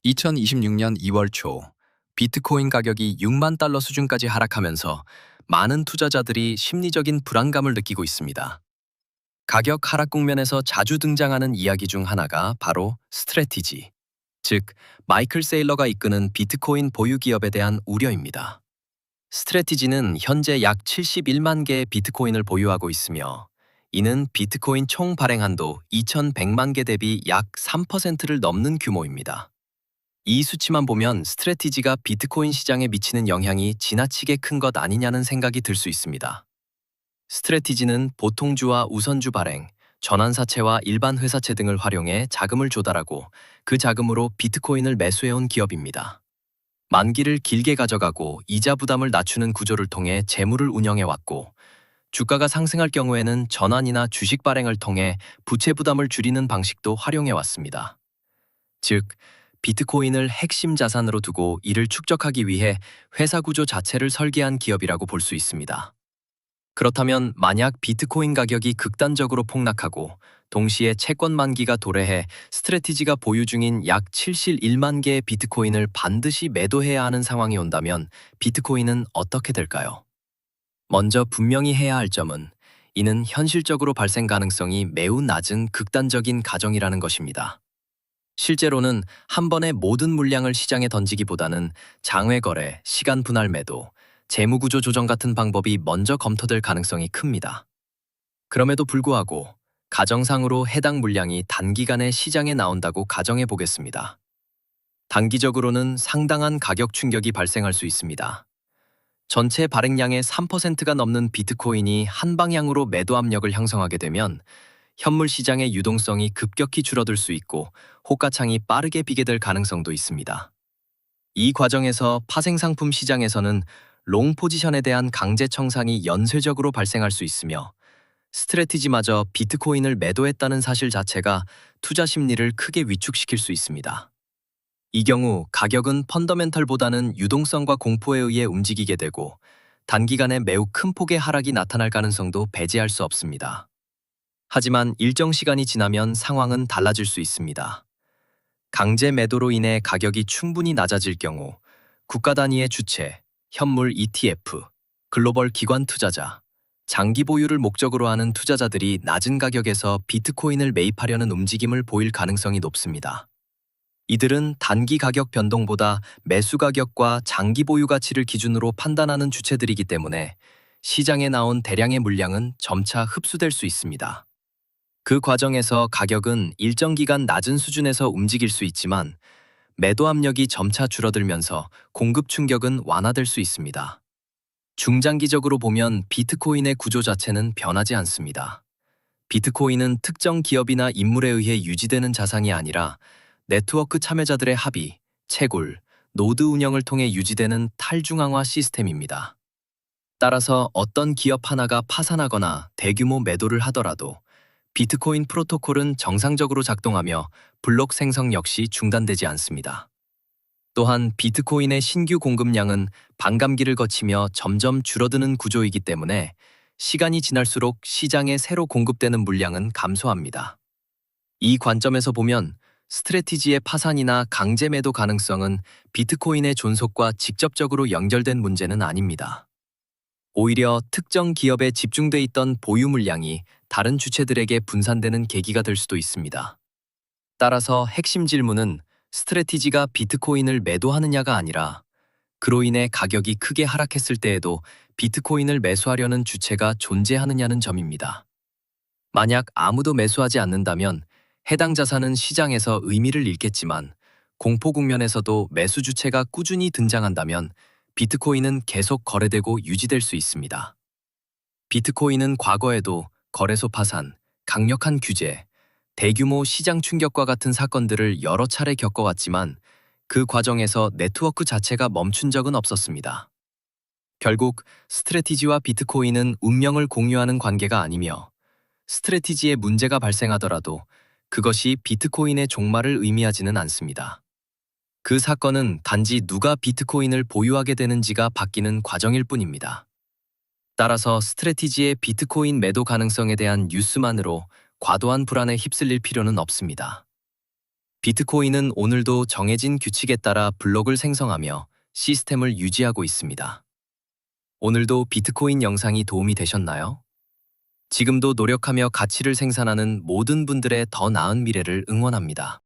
2026년 2월 초 비트코인 가격이 6만 달러 수준까지 하락하면서 많은 투자자들이 심리적인 불안감을 느끼고 있습니다. 가격 하락 국면에서 자주 등장하는 이야기 중 하나가 바로 스트래티지, 즉 마이클 세일러가 이끄는 비트코인 보유 기업에 대한 우려입니다. 스트래티지는 현재 약 71만 개의 비트코인을 보유하고 있으며 이는 비트코인 총 발행 한도 2,100만 개 대비 약 3%를 넘는 규모입니다. 이 수치만 보면 스트래티지가 비트코인 시장에 미치는 영향이 지나치게 큰 것 아니냐는 생각이 들 수 있습니다. 스트래티지는 보통주와 우선주 발행, 전환사채와 일반 회사채 등을 활용해 자금을 조달하고 그 자금으로 비트코인을 매수해온 기업입니다. 만기를 길게 가져가고 이자 부담을 낮추는 구조를 통해 재물을 운영해왔고, 주가가 상승할 경우에는 전환이나 주식 발행을 통해 부채 부담을 줄이는 방식도 활용해왔습니다. 즉, 비트코인을 핵심 자산으로 두고 이를 축적하기 위해 회사 구조 자체를 설계한 기업이라고 볼 수 있습니다. 그렇다면 만약 비트코인 가격이 극단적으로 폭락하고 동시에 채권 만기가 도래해 스트래티지가 보유 중인 약 71만 개의 비트코인을 반드시 매도해야 하는 상황이 온다면 비트코인은 어떻게 될까요? 먼저 분명히 해야 할 점은 이는 현실적으로 발생 가능성이 매우 낮은 극단적인 가정이라는 것입니다. 실제로는 한 번에 모든 물량을 시장에 던지기보다는 장외 거래, 시간 분할 매도, 재무구조 조정 같은 방법이 먼저 검토될 가능성이 큽니다. 그럼에도 불구하고 가정상으로 해당 물량이 단기간에 시장에 나온다고 가정해 보겠습니다. 단기적으로는 상당한 가격 충격이 발생할 수 있습니다. 전체 발행량의 3%가 넘는 비트코인이 한 방향으로 매도 압력을 형성하게 되면 현물 시장의 유동성이 급격히 줄어들 수 있고 호가창이 빠르게 비게 될 가능성도 있습니다. 이 과정에서 파생상품 시장에서는 롱 포지션에 대한 강제 청산이 연쇄적으로 발생할 수 있으며 스트래티지마저 비트코인을 매도했다는 사실 자체가 투자 심리를 크게 위축시킬 수 있습니다. 이 경우 가격은 펀더멘털보다는 유동성과 공포에 의해 움직이게 되고 단기간에 매우 큰 폭의 하락이 나타날 가능성도 배제할 수 없습니다. 하지만 일정 시간이 지나면 상황은 달라질 수 있습니다. 강제 매도로 인해 가격이 충분히 낮아질 경우 국가 단위의 주체, 현물 ETF, 글로벌 기관 투자자, 장기 보유를 목적으로 하는 투자자들이 낮은 가격에서 비트코인을 매입하려는 움직임을 보일 가능성이 높습니다. 이들은 단기 가격 변동보다 매수 가격과 장기 보유 가치를 기준으로 판단하는 주체들이기 때문에 시장에 나온 대량의 물량은 점차 흡수될 수 있습니다. 그 과정에서 가격은 일정 기간 낮은 수준에서 움직일 수 있지만 매도 압력이 점차 줄어들면서 공급 충격은 완화될 수 있습니다. 중장기적으로 보면 비트코인의 구조 자체는 변하지 않습니다. 비트코인은 특정 기업이나 인물에 의해 유지되는 자산이 아니라 네트워크 참여자들의 합의, 채굴, 노드 운영을 통해 유지되는 탈중앙화 시스템입니다. 따라서 어떤 기업 하나가 파산하거나 대규모 매도를 하더라도 비트코인 프로토콜은 정상적으로 작동하며 블록 생성 역시 중단되지 않습니다. 또한 비트코인의 신규 공급량은 반감기를 거치며 점점 줄어드는 구조이기 때문에 시간이 지날수록 시장에 새로 공급되는 물량은 감소합니다. 이 관점에서 보면 스트래티지의 파산이나 강제 매도 가능성은 비트코인의 존속과 직접적으로 연결된 문제는 아닙니다. 오히려 특정 기업에 집중돼 있던 보유 물량이 다른 주체들에게 분산되는 계기가 될 수도 있습니다. 따라서 핵심 질문은 스트래티지가 비트코인을 매도하느냐가 아니라 그로 인해 가격이 크게 하락했을 때에도 비트코인을 매수하려는 주체가 존재하느냐는 점입니다. 만약 아무도 매수하지 않는다면 해당 자산은 시장에서 의미를 잃겠지만 공포 국면에서도 매수 주체가 꾸준히 등장한다면 비트코인은 계속 거래되고 유지될 수 있습니다. 비트코인은 과거에도 거래소 파산, 강력한 규제, 대규모 시장 충격과 같은 사건들을 여러 차례 겪어왔지만 그 과정에서 네트워크 자체가 멈춘 적은 없었습니다. 결국 스트래티지와 비트코인은 운명을 공유하는 관계가 아니며 스트래티지에 문제가 발생하더라도 그것이 비트코인의 종말을 의미하지는 않습니다. 그 사건은 단지 누가 비트코인을 보유하게 되는지가 바뀌는 과정일 뿐입니다. 따라서 스트래티지의 비트코인 매도 가능성에 대한 뉴스만으로 과도한 불안에 휩쓸릴 필요는 없습니다. 비트코인은 오늘도 정해진 규칙에 따라 블록을 생성하며 시스템을 유지하고 있습니다. 오늘도 비트코인 영상이 도움이 되셨나요? 지금도 노력하며 가치를 생산하는 모든 분들의 더 나은 미래를 응원합니다.